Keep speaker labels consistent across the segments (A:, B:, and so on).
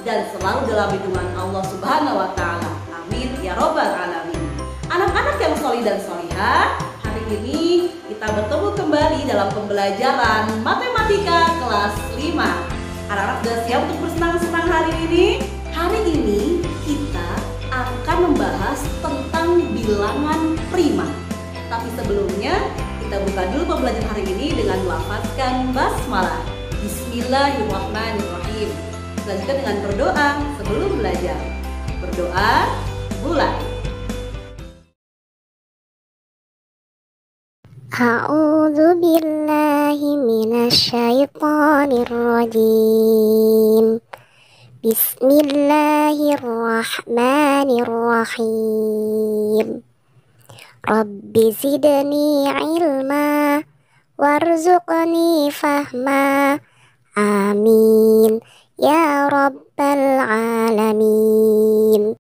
A: dan selalu dalam lindungan Allah Subhanahu wa Ta'ala. Amin ya Rabbal Alamin. Anak-anak yang solih dan solihah, hari ini kita bertemu kembali dalam pembelajaran matematika kelas 5. Anak-anak sudah siap untuk bersenang-senang hari ini? Hari ini kita akan membahas tentang bilangan prima. Tapi sebelumnya kita buka dulu pembelajaran hari ini dengan melafazkan basmalah. Bismillahirrahmanirrahim. Selanjutnya dengan berdoa sebelum belajar. Berdoa, mulai.
B: A'udzu billahi minasyaitonir rajim. Bismillahirrahmanirrahim. Rabbi zidni ilma warzuqni fahma. Amin ya Rabbal Alamin.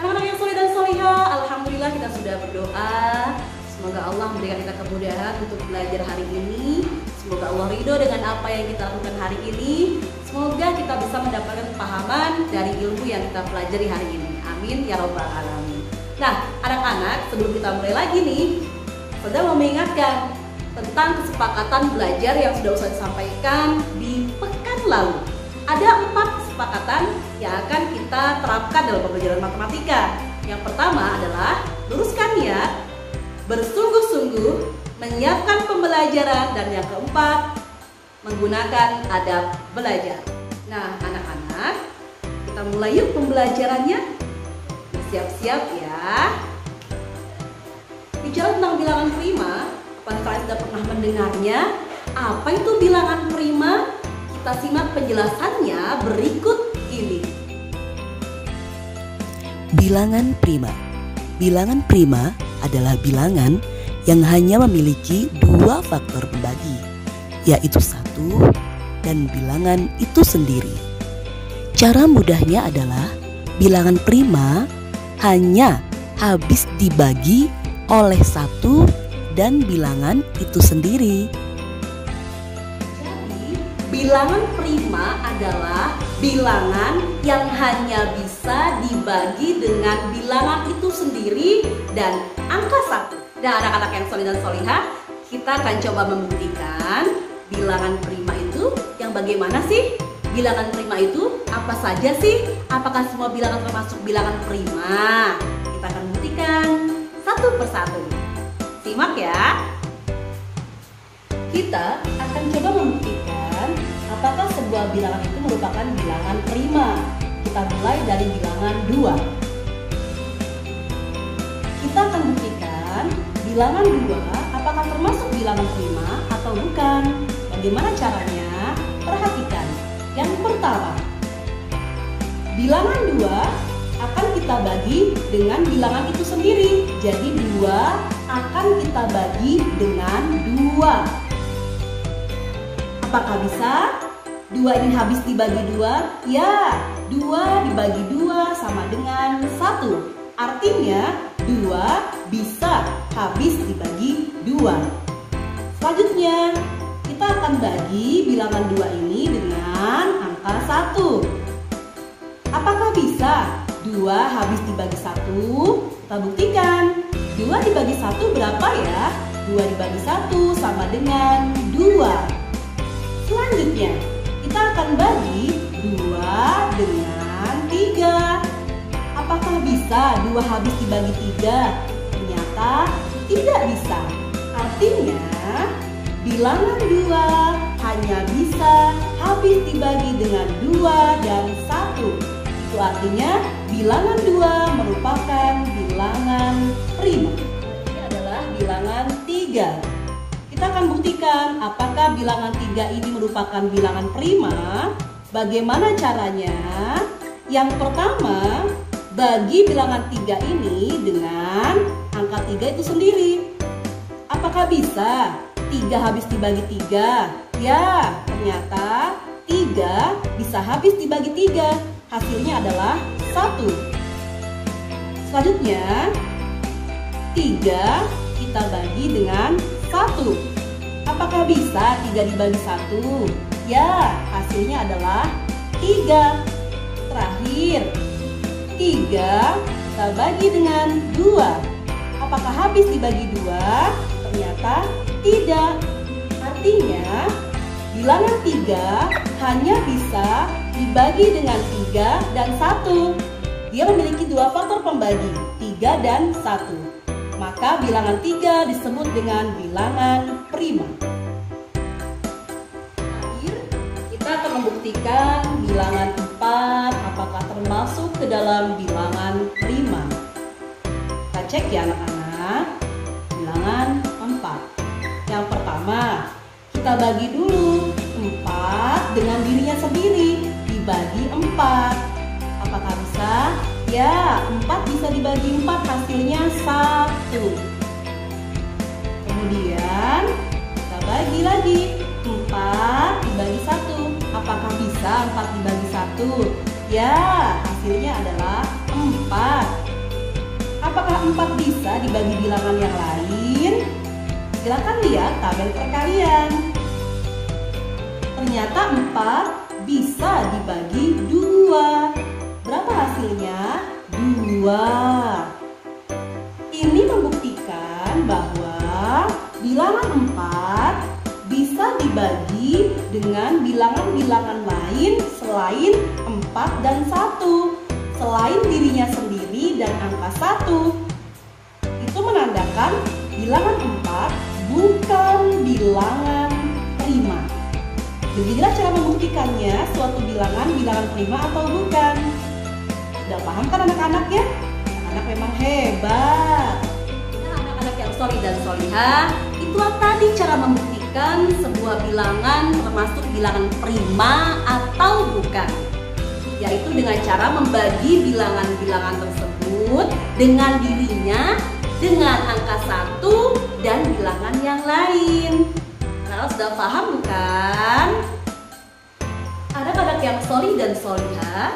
A: Anak-anak yang soleh dan solihah, alhamdulillah kita sudah berdoa. Semoga Allah memberikan kita kemudahan untuk belajar hari ini. Semoga Allah ridho dengan apa yang kita lakukan hari ini. Semoga kita bisa mendapatkan pahaman dari ilmu yang kita pelajari hari ini. Amin ya Rabbal Alamin. Nah, anak-anak, sebelum kita mulai lagi nih, saya mau mengingatkan tentang kesepakatan belajar yang sudah saya sampaikan di pekan lalu. Ada 4 kesepakatan yang akan kita terapkan dalam pembelajaran matematika. Yang pertama adalah luruskan niat, bersungguh-sungguh menyiapkan pembelajaran, dan yang keempat menggunakan adab belajar. Nah, anak-anak, kita mulai yuk pembelajarannya. Siap-siap ya. Bicara tentang bilangan prima, apakah kalian sudah pernah mendengarnya? Apa itu bilangan prima? Kita simak penjelasannya berikut ini.
C: Bilangan prima. Bilangan prima adalah bilangan yang hanya memiliki 2 faktor pembagi, yaitu 1 dan bilangan itu sendiri. Cara mudahnya adalah bilangan prima hanya habis dibagi oleh 1 dan bilangan itu sendiri.
A: Jadi, bilangan prima adalah bilangan yang hanya bisa dibagi dengan bilangan itu sendiri dan angka 1. Dan anak-anak yang solih dan solihah, kita akan coba membuktikan bilangan prima itu yang bagaimana sih? Bilangan prima itu apa saja sih? Apakah semua bilangan termasuk bilangan prima? Kita akan buktikan satu persatu. Simak ya. Kita akan coba membuktikan apakah sebuah bilangan itu merupakan bilangan prima. Kita mulai dari bilangan 2. Kita akan buktikan bilangan 2 apakah termasuk bilangan prima atau bukan. Bagaimana caranya? Perhatikan. Yang pertama, bilangan 2 akan kita bagi dengan bilangan itu sendiri. Jadi 2 akan kita bagi dengan 2. Apakah bisa? 2 ini habis dibagi 2? Ya, 2 dibagi 2 sama dengan 1. Artinya 2 bisa habis dibagi 2. Selanjutnya, kita akan bagi bilangan 2 ini dengan angka 1. Apakah bisa 2 habis dibagi 1? Kita buktikan. 2 dibagi 1 berapa ya? 2 dibagi 1 sama dengan 2. Selanjutnya, kita akan bagi 2 dengan 3. Apakah bisa 2 habis dibagi 3? Ternyata tidak bisa. Artinya, bilangan 2 hanya bisa habis dibagi dengan 2 dan 1. Itu artinya bilangan 2 merupakan bilangan prima. Ini adalah bilangan 3. Kita akan buktikan apakah bilangan 3 ini merupakan bilangan prima. Bagaimana caranya? Yang pertama, bagi bilangan 3 ini dengan angka 3 itu sendiri. Apakah bisa 3 habis dibagi 3? Ya, ternyata 3 bisa habis dibagi 3. Hasilnya adalah 1. Selanjutnya, 3 kita bagi dengan 1. Apakah bisa 3 dibagi 1? Ya, hasilnya adalah 3. Terakhir, 3 kita bagi dengan 2. Apakah habis dibagi 2? Ternyata tidak. Artinya, bilangan 3 hanya bisa dibagi dengan 3 dan 1. Dia memiliki 2 faktor pembagi, 3 dan 1. Maka bilangan 3 disebut dengan bilangan prima. Terakhir, kita akan membuktikan bilangan 4 apakah termasuk ke dalam bilangan prima. Kita cek ya anak-anak, bilangan 4. Yang pertama, kita bagi dulu 4 dengan dirinya sendiri, dibagi 4. Apakah bisa? Ya, 4 bisa dibagi 4, hasilnya 1. Kemudian kita bagi lagi 4 dibagi 1. Apakah bisa 4 dibagi 1? Ya, hasilnya adalah 4. Apakah 4 bisa dibagi bilangan yang lain? Silakan lihat tabel perkalian. Ternyata 4 bisa dibagi 2. Berapa hasilnya? 2. Ini membuktikan bahwa bilangan 4 bisa dibagi dengan bilangan-bilangan lain selain 4 dan 1. Selain dirinya sendiri dan angka 1. Itu menandakan bilangan 4 bukan bilangan prima. Beginilah cara membuktikannya suatu bilangan prima atau bukan. Sudah paham kan anak-anak ya? Anak-anak memang hebat. Nah, anak-anak yang solih dan solihah, itulah tadi cara membuktikan sebuah bilangan termasuk bilangan prima atau bukan. Yaitu dengan cara membagi bilangan-bilangan tersebut dengan dirinya, dengan angka 1 dan bilangan yang lain. Nah, sudah paham bukan? Anak-anak yang solih dan solihah,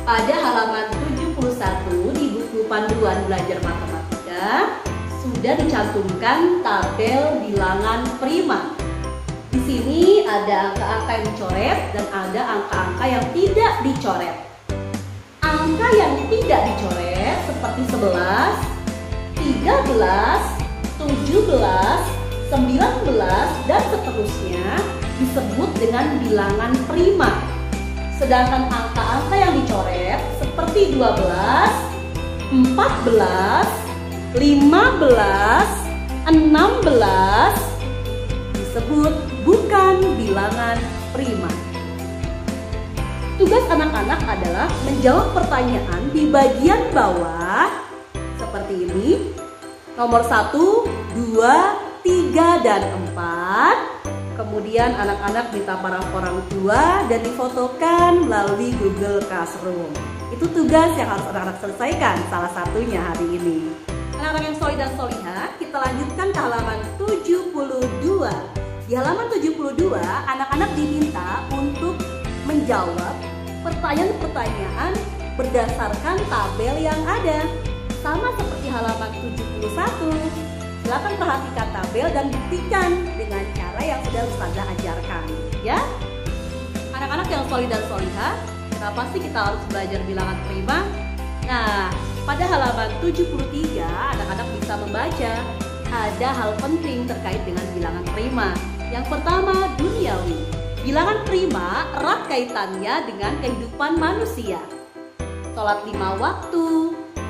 A: pada halaman 71 di buku panduan belajar matematika sudah dicantumkan tabel bilangan prima. Di sini ada angka-angka yang dicoret dan ada angka-angka yang tidak dicoret. Angka yang tidak dicoret seperti 11, 13, 17, 19 dan seterusnya disebut dengan bilangan prima. Sedangkan angka-angka yang dicoret seperti 12, 14, 15, 16 disebut bukan bilangan prima. Tugas anak-anak adalah menjawab pertanyaan di bagian bawah seperti ini. Nomor 1, 2, 3, dan 4. Kemudian anak-anak minta para orang tua dan difotokan melalui Google Classroom. Itu tugas yang harus anak-anak selesaikan, salah satunya hari ini. Anak-anak yang solih dan solihah, kita lanjutkan ke halaman 72. Di halaman 72, anak-anak diminta untuk menjawab pertanyaan-pertanyaan berdasarkan tabel yang ada. Sama seperti halaman 71. Silakan perhatikan tabel dan buktikan dengan cara yang sudah Ustazah ajarkan, ya. Anak-anak yang solih dan solihah, kenapa sih kita harus belajar bilangan prima? Nah, pada halaman 73, anak-anak bisa membaca ada hal penting terkait dengan bilangan prima. Yang pertama, duniawi. Bilangan prima erat kaitannya dengan kehidupan manusia. Sholat 5 waktu,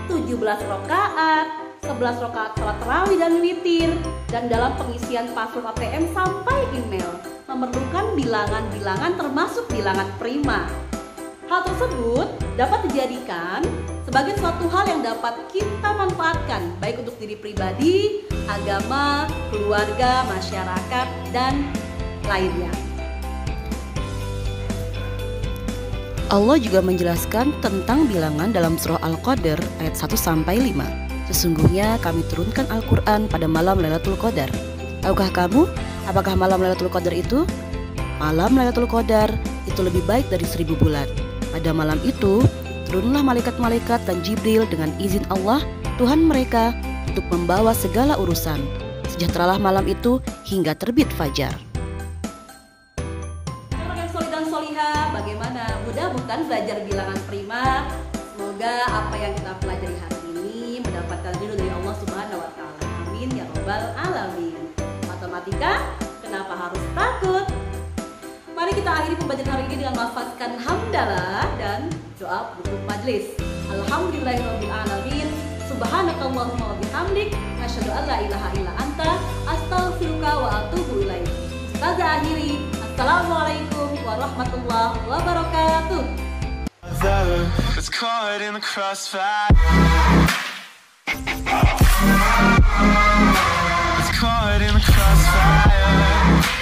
A: 17 rakaat, 11 rakaat sholat tarawih dan witir, dan dalam pengisian password ATM sampai email memerlukan bilangan-bilangan termasuk bilangan prima. Hal tersebut dapat dijadikan sebagai suatu hal yang dapat kita manfaatkan baik untuk diri pribadi, agama, keluarga, masyarakat, dan lainnya.
C: Allah juga menjelaskan tentang bilangan dalam surah Al-Qadr ayat 1-5. Sesungguhnya kami turunkan Al-Quran pada malam Lailatul Qadar. Tahukah kamu apakah malam Lailatul Qadar itu? Malam Lailatul Qadar itu lebih baik dari 1000 bulan. Pada malam itu turunlah malaikat-malaikat dan Jibril dengan izin Allah Tuhan mereka untuk membawa segala urusan. Sejahteralah malam itu hingga terbit fajar.
A: Anak yang solih dan solihah, bagaimana bagaimana? Mudah bukan belajar bilangan prima? Semoga apa yang kita pelajari hari ini mendapatkan ridho dari Allah Subhanahu wa taala. Amin ya rabbal alamin. Matematika, kenapa harus takut? Mari kita akhiri pembelajaran hari ini dengan melafazkan hamdalah dan doa penutup majelis. Alhamdulillahirabbil alamin. Subhanakallahumma wa bihamdik, asyhadu an la ilaha illa anta, astaghfiruka wa atubu ilaik. Ustazah akhiri. Assalamualaikum warahmatullahi wabarakatuh.
D: It's caught in the crossfire. It's caught in the crossfire.